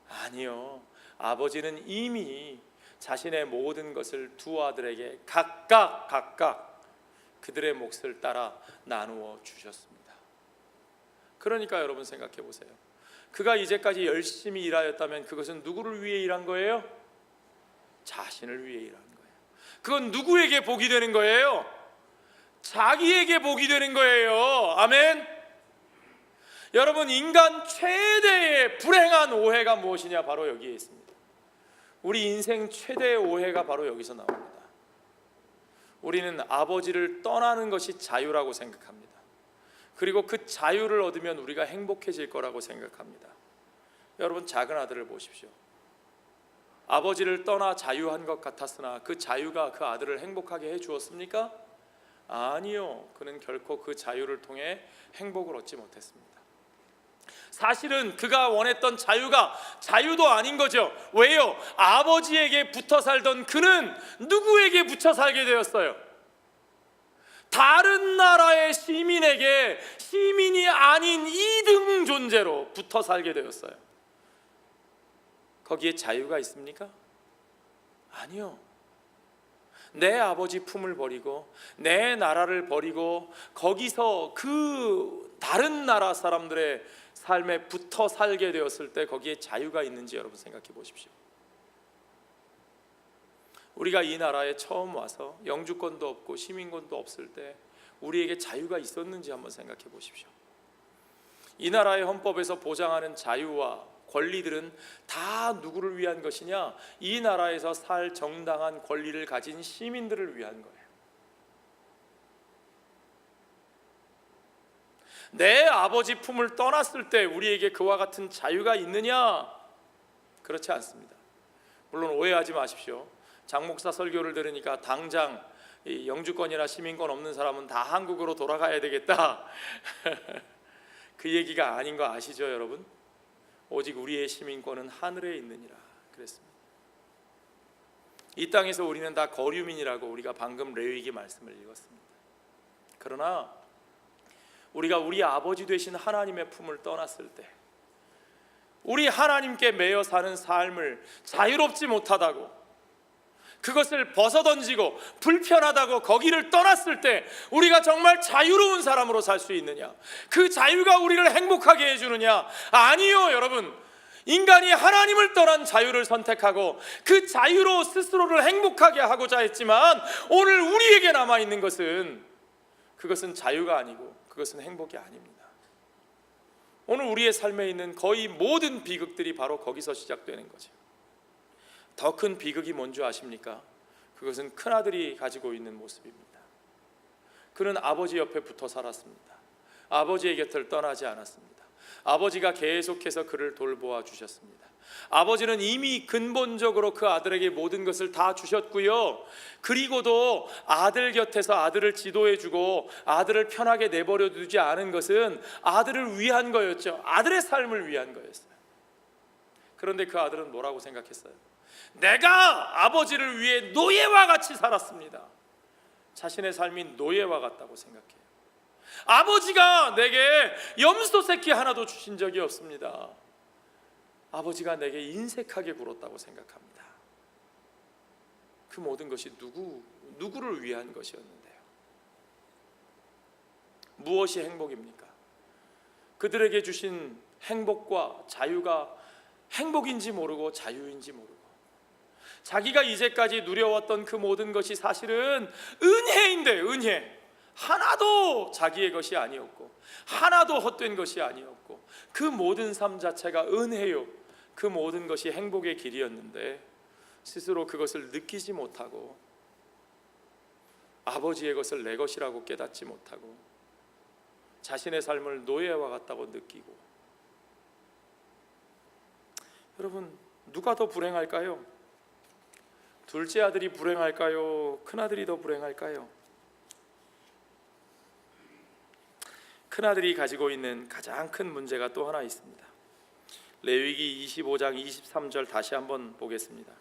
아니요. 아버지는 이미 자신의 모든 것을 두 아들에게 각각 그들의 몫을 따라 나누어 주셨습니다. 그러니까 여러분 생각해 보세요. 그가 이제까지 열심히 일하였다면 그것은 누구를 위해 일한 거예요? 자신을 위해 일한 거예요. 그건 누구에게 복이 되는 거예요? 자기에게 복이 되는 거예요. 아멘. 여러분, 인간 최대의 불행한 오해가 무엇이냐? 바로 여기에 있습니다. 우리 인생 최대의 오해가 바로 여기서 나옵니다. 우리는 아버지를 떠나는 것이 자유라고 생각합니다. 그리고 그 자유를 얻으면 우리가 행복해질 거라고 생각합니다. 여러분, 작은 아들을 보십시오. 아버지를 떠나 자유한 것 같았으나 그 자유가 그 아들을 행복하게 해주었습니까? 아니요. 그는 결코 그 자유를 통해 행복을 얻지 못했습니다. 사실은 그가 원했던 자유가 자유도 아닌 거죠. 왜요? 아버지에게 붙어 살던 그는 누구에게 붙여 살게 되었어요? 다른 나라의 시민에게 시민이 아닌 2등 존재로 붙어 살게 되었어요. 거기에 자유가 있습니까? 아니요. 내 아버지 품을 버리고 내 나라를 버리고 거기서 그 다른 나라 사람들의 삶에 붙어 살게 되었을 때 거기에 자유가 있는지 여러분 생각해 보십시오. 우리가 이 나라에 처음 와서 영주권도 없고 시민권도 없을 때 우리에게 자유가 있었는지 한번 생각해 보십시오. 이 나라의 헌법에서 보장하는 자유와 권리들은 다 누구를 위한 것이냐? 이 나라에서 살 정당한 권리를 가진 시민들을 위한 거예요. 내 아버지 품을 떠났을 때 우리에게 그와 같은 자유가 있느냐? 그렇지 않습니다. 물론 오해하지 마십시오. 장 목사 설교를 들으니까 당장 이 영주권이나 시민권 없는 사람은 다 한국으로 돌아가야 되겠다. 그 얘기가 아닌 거 아시죠, 여러분? 오직 우리의 시민권은 하늘에 있느니라 그랬습니다. 이 땅에서 우리는 다 거류민이라고 우리가 방금 레위기 말씀을 읽었습니다. 그러나 우리가 우리 아버지 되신 하나님의 품을 떠났을 때 우리 하나님께 매여 사는 삶을 자유롭지 못하다고, 그것을 벗어던지고 불편하다고 거기를 떠났을 때 우리가 정말 자유로운 사람으로 살 수 있느냐? 그 자유가 우리를 행복하게 해주느냐? 아니요, 여러분. 인간이 하나님을 떠난 자유를 선택하고 그 자유로 스스로를 행복하게 하고자 했지만 오늘 우리에게 남아있는 것은 그것은 자유가 아니고 그것은 행복이 아닙니다. 오늘 우리의 삶에 있는 거의 모든 비극들이 바로 거기서 시작되는 거죠. 더 큰 비극이 뭔지 아십니까? 그것은 큰아들이 가지고 있는 모습입니다. 그는 아버지 옆에 붙어 살았습니다. 아버지의 곁을 떠나지 않았습니다. 아버지가 계속해서 그를 돌보아 주셨습니다. 아버지는 이미 근본적으로 그 아들에게 모든 것을 다 주셨고요. 그리고도 아들 곁에서 아들을 지도해주고 아들을 편하게 내버려 두지 않은 것은 아들을 위한 거였죠. 아들의 삶을 위한 거였어요. 그런데 그 아들은 뭐라고 생각했어요? 내가 아버지를 위해 노예와 같이 살았습니다. 자신의 삶이 노예와 같다고 생각해요. 아버지가 내게 염소 새끼 하나도 주신 적이 없습니다. 아버지가 내게 인색하게 굴었다고 생각합니다. 그 모든 것이 누구를 위한 것이었는데요. 무엇이 행복입니까? 그들에게 주신 행복과 자유가 행복인지 모르고 자유인지 모르고 자기가 이제까지 누려왔던 그 모든 것이 사실은 은혜인데, 은혜 하나도 자기의 것이 아니었고 하나도 헛된 것이 아니었고 그 모든 삶 자체가 은혜요, 그 모든 것이 행복의 길이었는데 스스로 그것을 느끼지 못하고 아버지의 것을 내 것이라고 깨닫지 못하고 자신의 삶을 노예와 같다고 느끼고, 여러분 누가 더 불행할까요? 둘째 아들이 불행할까요? 큰아들이 더 불행할까요? 큰아들이 가지고 있는 가장 큰 문제가 또 하나 있습니다. 레위기 25장 23절 다시 한번 보겠습니다.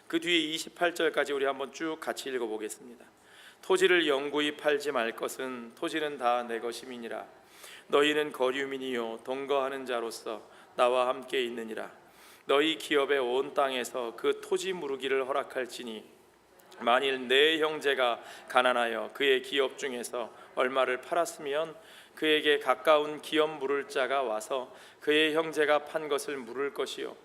그 뒤에 28절까지 우리 한번 쭉 같이 읽어보겠습니다. 토지를 영구히 팔지 말 것은 토지는 다 내 것임이니라. 너희는 거류민이요 동거하는 자로서 나와 함께 있느니라. 너희 기업의 온 땅에서 그 토지 무르기를 허락할지니 만일 내 형제가 가난하여 그의 기업 중에서 얼마를 팔았으면 그에게 가까운 기업 물을 자가 와서 그의 형제가 판 것을 물을 것이요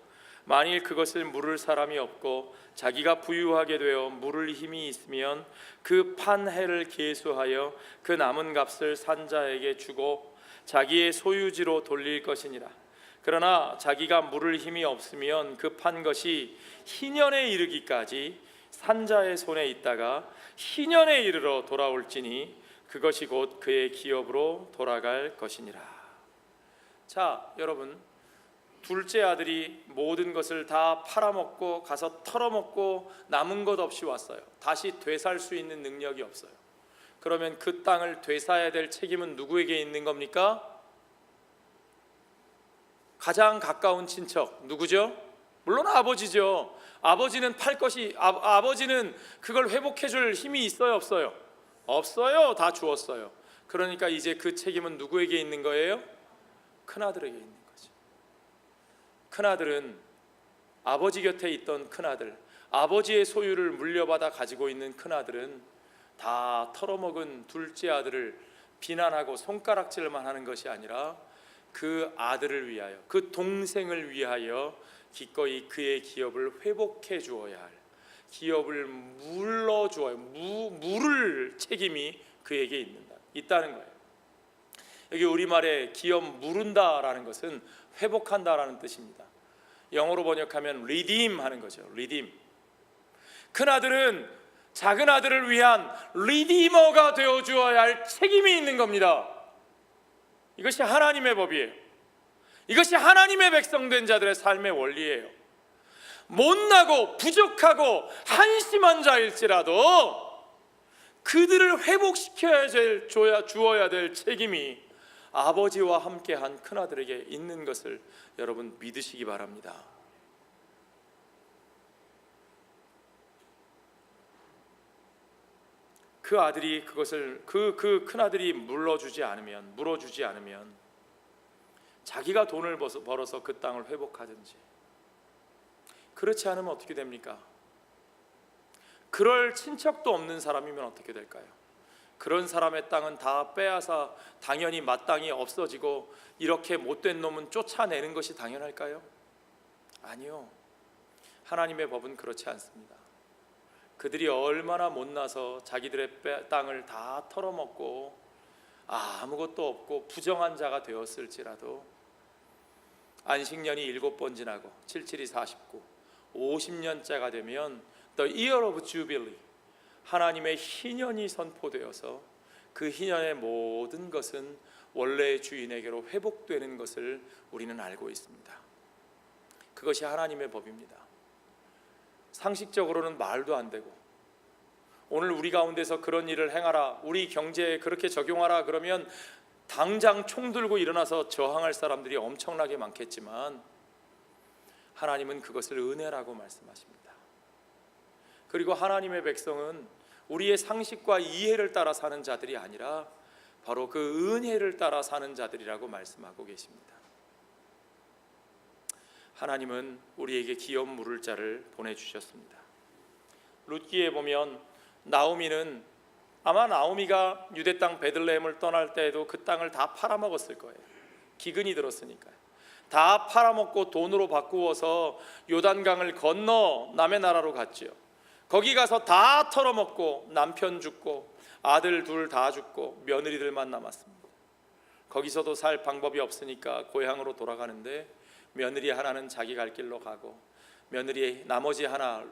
만일 그것을 물을 사람이 없고 자기가 부유하게 되어 물을 힘이 있으면 그 판 해를 계수하여 그 남은 값을 산 자에게 주고 자기의 소유지로 돌릴 것이니라. 그러나 자기가 물을 힘이 없으면 그 판 것이 희년에 이르기까지 산 자의 손에 있다가 희년에 이르러 돌아올지니 그것이 곧 그의 기업으로 돌아갈 것이니라. 자, 여러분, 둘째 아들이 모든 것을 다 팔아먹고 가서 털어먹고 남은 것 없이 왔어요. 다시 되살 수 있는 능력이 없어요. 그러면 그 땅을 되사야 될 책임은 누구에게 있는 겁니까? 가장 가까운 친척 누구죠? 물론 아버지죠. 아버지는 팔 것이 아버지는 그걸 회복해 줄 힘이 있어요, 없어요? 없어요. 다 주었어요. 그러니까 이제 그 책임은 누구에게 있는 거예요? 큰아들에게 있는 거죠. 큰아들은 아버지 곁에 있던 큰아들, 아버지의 소유를 물려받아 가지고 있는 큰아들은 다 털어먹은 둘째 아들을 비난하고 손가락질만 하는 것이 아니라 그 아들을 위하여, 그 동생을 위하여 기꺼이 그의 기업을 회복해 주어야 할, 기업을 물러 주어야, 물을 책임이 그에게 있다는 거예요. 여기 우리말에 기업 물은다라는 것은 회복한다라는 뜻입니다. 영어로 번역하면 redeem 하는 거죠. redeem. 큰아들은 작은 아들을 위한 리디머가 되어 주어야 할 책임이 있는 겁니다. 이것이 하나님의 법이에요. 이것이 하나님의 백성된 자들의 삶의 원리예요. 못나고 부족하고 한심한 자일지라도 그들을 회복시켜야 주어야 될 책임이 아버지와 함께한 큰아들에게 있는 것을 여러분 믿으시기 바랍니다. 그 아들이 그것을 그 큰아들이 물어주지 않으면 자기가 돈을 벌어서 그 땅을 회복하든지, 그렇지 않으면 어떻게 됩니까? 그럴 친척도 없는 사람이면 어떻게 될까요? 그런 사람의 땅은 다 빼앗아 당연히 마땅히 없어지고 이렇게 못된 놈은 쫓아내는 것이 당연할까요? 아니요. 하나님의 법은 그렇지 않습니다. 그들이 얼마나 못나서 자기들의 땅을 다 털어먹고 아무것도 없고 부정한 자가 되었을지라도 안식년이 7번 지나고 7, 7이 49 50년째가 되면 The Year of Jubilee, 하나님의 희년이 선포되어서 그 희년의 모든 것은 원래의 주인에게로 회복되는 것을 우리는 알고 있습니다. 그것이 하나님의 법입니다. 상식적으로는 말도 안 되고, 오늘 우리 가운데서 그런 일을 행하라, 우리 경제에 그렇게 적용하라 그러면 당장 총 들고 일어나서 저항할 사람들이 엄청나게 많겠지만 하나님은 그것을 은혜라고 말씀하십니다. 그리고 하나님의 백성은 우리의 상식과 이해를 따라 사는 자들이 아니라 바로 그 은혜를 따라 사는 자들이라고 말씀하고 계십니다. 하나님은 우리에게 기업 물을 자를 보내주셨습니다. 룻기에 보면 나오미는, 아마 나오미가 유대 땅 베들레헴을 떠날 때에도 그 땅을 다 팔아먹었을 거예요. 기근이 들었으니까요. 다 팔아먹고 돈으로 바꾸어서 요단강을 건너 남의 나라로 갔지요. 거기 가서 다 털어먹고 남편 죽고 아들 둘 다 죽고 며느리들만 남았습니다. 거기서도 살 방법이 없으니까 고향으로 돌아가는데 며느리 하나는 자기 갈 길로 가고 며느리 나머지 하나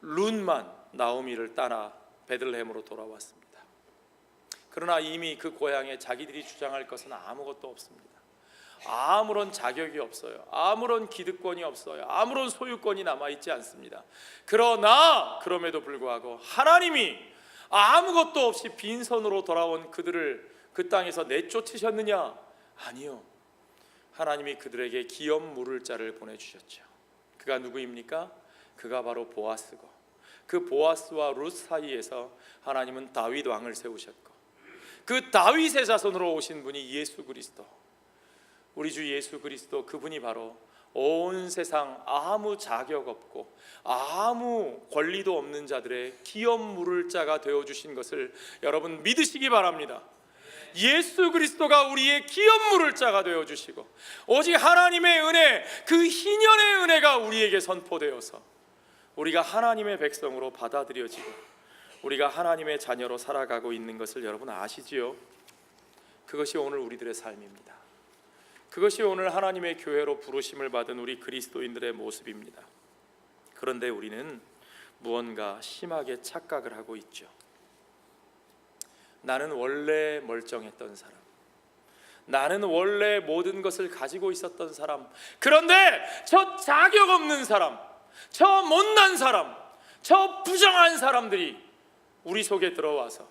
룬만 나오미를 따라 베들레헴으로 돌아왔습니다. 그러나 이미 그 고향에 자기들이 주장할 것은 아무것도 없습니다. 아무런 자격이 없어요. 아무런 기득권이 없어요. 아무런 소유권이 남아있지 않습니다. 그러나 그럼에도 불구하고 하나님이 아무것도 없이 빈손으로 돌아온 그들을 그 땅에서 내쫓으셨느냐? 아니요. 하나님이 그들에게 기업 물을 자를 보내주셨죠. 그가 누구입니까? 그가 바로 보아스고, 그 보아스와 룻 사이에서 하나님은 다윗 왕을 세우셨고, 그 다윗의 자손으로 오신 분이 예수 그리스도, 우리 주 예수 그리스도, 그분이 바로 온 세상 아무 자격 없고 아무 권리도 없는 자들의 기업 물을 자가 되어주신 것을 여러분 믿으시기 바랍니다. 예수 그리스도가 우리의 기업 물을 자가 되어주시고, 오직 하나님의 은혜, 그 희년의 은혜가 우리에게 선포되어서 우리가 하나님의 백성으로 받아들여지고 우리가 하나님의 자녀로 살아가고 있는 것을 여러분 아시지요? 그것이 오늘 우리들의 삶입니다. 그것이 오늘 하나님의 교회로 부르심을 받은 우리 그리스도인들의 모습입니다. 그런데 우리는 무언가 심하게 착각을 하고 있죠. 나는 원래 멀쩡했던 사람, 나는 원래 모든 것을 가지고 있었던 사람, 그런데 저 자격 없는 사람, 저 못난 사람, 저 부정한 사람들이 우리 속에 들어와서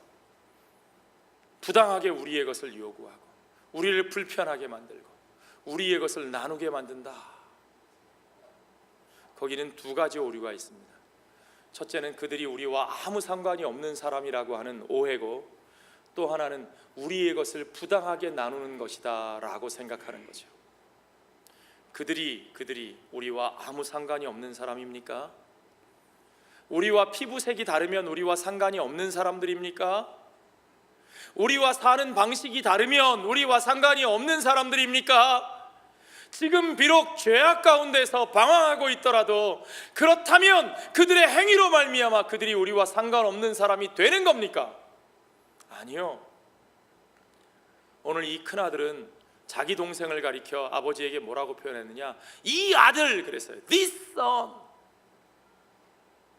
부당하게 우리의 것을 요구하고 우리를 불편하게 만들고 우리의 것을 나누게 만든다. 거기는 두 가지 오류가 있습니다. 첫째는 그들이 우리와 아무 상관이 없는 사람이라고 하는 오해고, 또 하나는 우리의 것을 부당하게 나누는 것이다 라고 생각하는 거죠. 그들이 우리와 아무 상관이 없는 사람입니까? 우리와 피부색이 다르면 우리와 상관이 없는 사람들입니까? 우리와 사는 방식이 다르면 우리와 상관이 없는 사람들입니까? 지금 비록 죄악 가운데서 방황하고 있더라도 그렇다면 그들의 행위로 말미암아 그들이 우리와 상관없는 사람이 되는 겁니까? 아니요. 오늘 이 큰아들은 자기 동생을 가리켜 아버지에게 뭐라고 표현했느냐? 이 아들 그랬어요. This son,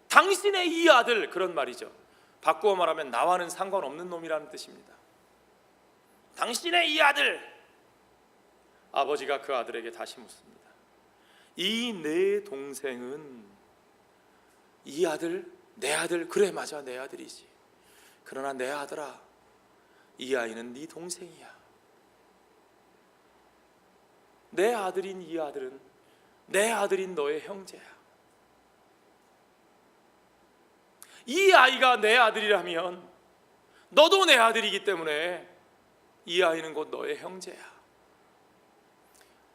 당신의 이 아들, 그런 말이죠. 바꾸어 말하면 나와는 상관없는 놈이라는 뜻입니다. 당신의 이 아들. 아버지가 그 아들에게 다시 묻습니다. 이 내 동생은, 이 아들, 내 아들, 그래 맞아 내 아들이지. 그러나 내 아들아, 이 아이는 네 동생이야. 내 아들인 이 아들은 내 아들인 너의 형제야. 이 아이가 내 아들이라면 너도 내 아들이기 때문에 이 아이는 곧 너의 형제야.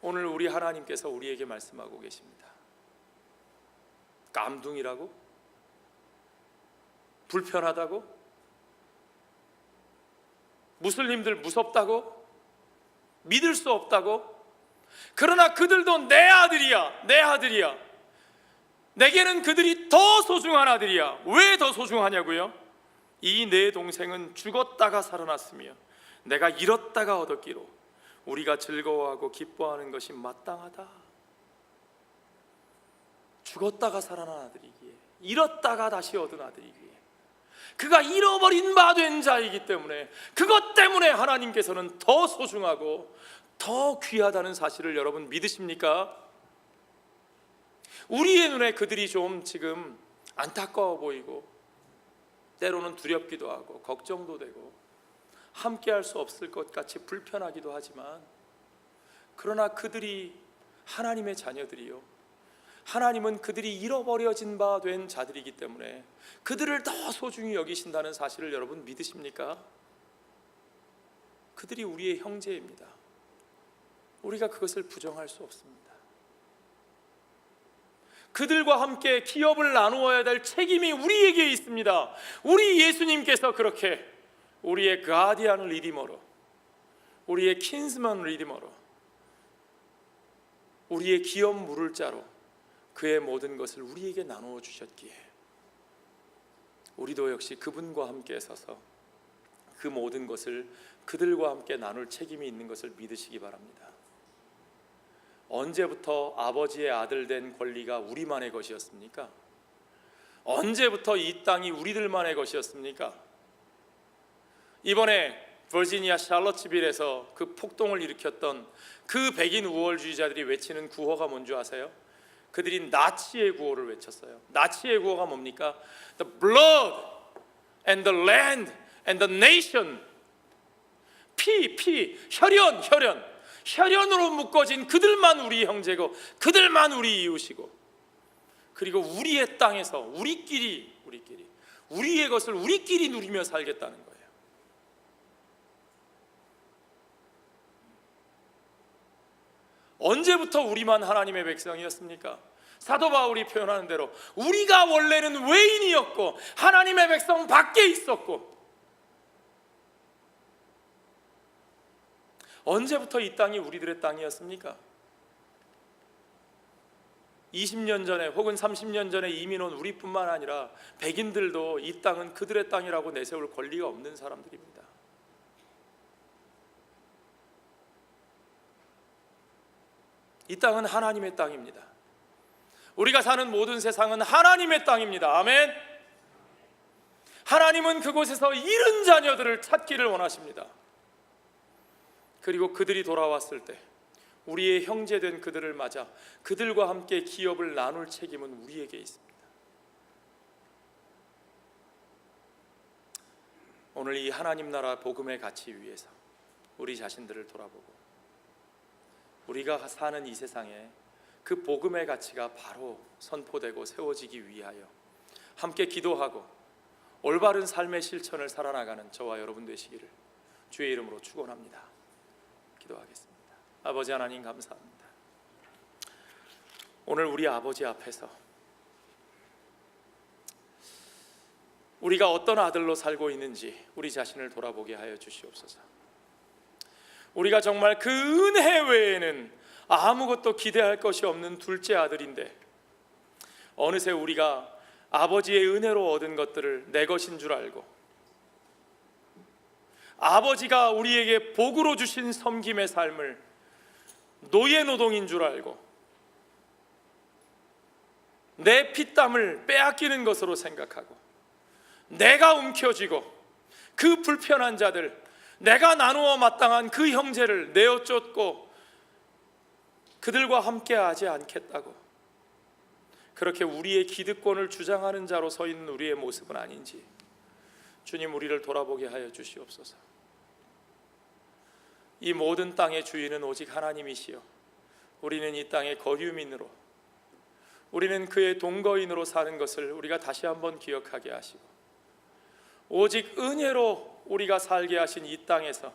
오늘 우리 하나님께서 우리에게 말씀하고 계십니다. 깜둥이라고? 불편하다고? 무슬림들 무섭다고? 믿을 수 없다고? 그러나 그들도 내 아들이야, 내 아들이야. 내게는 그들이 더 소중한 아들이야. 왜 더 소중하냐고요? 이 내 동생은 죽었다가 살아났으며 내가 잃었다가 얻었기로 우리가 즐거워하고 기뻐하는 것이 마땅하다. 죽었다가 살아난 아들이기에, 잃었다가 다시 얻은 아들이기에, 그가 잃어버린 바 된 자이기 때문에, 그것 때문에 하나님께서는 더 소중하고 더 귀하다는 사실을 여러분 믿으십니까? 우리의 눈에 그들이 좀 지금 안타까워 보이고 때로는 두렵기도 하고 걱정도 되고 함께 할 수 없을 것 같이 불편하기도 하지만, 그러나 그들이 하나님의 자녀들이요, 하나님은 그들이 잃어버려진 바 된 자들이기 때문에 그들을 더 소중히 여기신다는 사실을 여러분 믿으십니까? 그들이 우리의 형제입니다. 우리가 그것을 부정할 수 없습니다. 그들과 함께 기업을 나누어야 될 책임이 우리에게 있습니다. 우리 예수님께서 그렇게 우리의 가디안 리디머로, 우리의 킨스먼 리디머로, 우리의 기업 물을 자로 그의 모든 것을 우리에게 나누어 주셨기에 우리도 역시 그분과 함께 서서 그 모든 것을 그들과 함께 나눌 책임이 있는 것을 믿으시기 바랍니다. 언제부터 아버지의 아들 된 권리가 우리만의 것이었습니까? 언제부터 이 땅이 우리들만의 것이었습니까? 이번에 버지니아 샬럿츠빌에서 그 폭동을 일으켰던 그 백인 우월주의자들이 외치는 구호가 뭔지 아세요? 그들이 나치의 구호를 외쳤어요. 나치의 구호가 뭡니까? The blood and the land and the nation. 피, 혈연으로 묶어진 그들만 우리 형제고 그들만 우리 이웃이고, 그리고 우리의 땅에서 우리끼리 우리의 것을 우리끼리 누리며 살겠다는 거예요. 언제부터 우리만 하나님의 백성이었습니까? 사도 바울이 표현하는 대로 우리가 원래는 외인이었고 하나님의 백성 밖에 있었고, 언제부터 이 땅이 우리들의 땅이었습니까? 20년 전에 혹은 30년 전에 이민 온 우리뿐만 아니라 백인들도 이 땅은 그들의 땅이라고 내세울 권리가 없는 사람들입니다. 이 땅은 하나님의 땅입니다. 우리가 사는 모든 세상은 하나님의 땅입니다. 아멘. 하나님은 그곳에서 잃은 자녀들을 찾기를 원하십니다. 그리고 그들이 돌아왔을 때 우리의 형제된 그들을 맞아 그들과 함께 기업을 나눌 책임은 우리에게 있습니다. 오늘 이 하나님 나라 복음의 가치 위에서 우리 자신들을 돌아보고 우리가 사는 이 세상에 그 복음의 가치가 바로 선포되고 세워지기 위하여 함께 기도하고 올바른 삶의 실천을 살아나가는 저와 여러분 되시기를 주의 이름으로 축원합니다. 기도하겠습니다. 아버지 하나님 감사합니다. 오늘 우리 아버지 앞에서 우리가 어떤 아들로 살고 있는지 우리 자신을 돌아보게 하여 주시옵소서. 우리가 정말 그 은혜 외에는 아무것도 기대할 것이 없는 둘째 아들인데 어느새 우리가 아버지의 은혜로 얻은 것들을 내 것인 줄 알고 아버지가 우리에게 복으로 주신 섬김의 삶을 노예 노동인 줄 알고 내 피땀을 빼앗기는 것으로 생각하고 내가 움켜쥐고 그 불편한 자들, 내가 나누어 마땅한 그 형제를 내어 쫓고 그들과 함께하지 않겠다고 그렇게 우리의 기득권을 주장하는 자로 서 있는 우리의 모습은 아닌지 주님 우리를 돌아보게 하여 주시옵소서. 이 모든 땅의 주인은 오직 하나님이시여 우리는 이 땅의 거류민으로 우리는 그의 동거인으로 사는 것을 우리가 다시 한번 기억하게 하시고 오직 은혜로 우리가 살게 하신 이 땅에서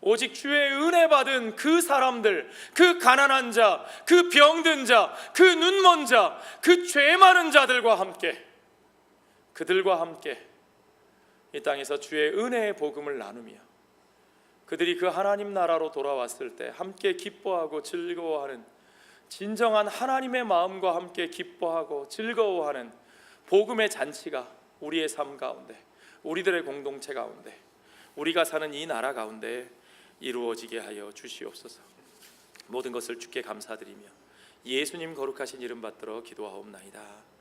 오직 주의 은혜 받은 그 사람들, 그 가난한 자, 그 병든 자, 그 눈먼 자, 그 죄 많은 자들과 함께 그들과 함께 이 땅에서 주의 은혜의 복음을 나누며 그들이 그 하나님 나라로 돌아왔을 때 함께 기뻐하고 즐거워하는 진정한 하나님의 마음과 함께 기뻐하고 즐거워하는 복음의 잔치가 우리의 삶 가운데 우리들의 공동체 가운데 우리가 사는 이 나라 가운데 이루어지게 하여 주시옵소서. 모든 것을 주께 감사드리며 예수님 거룩하신 이름 받들어 기도하옵나이다.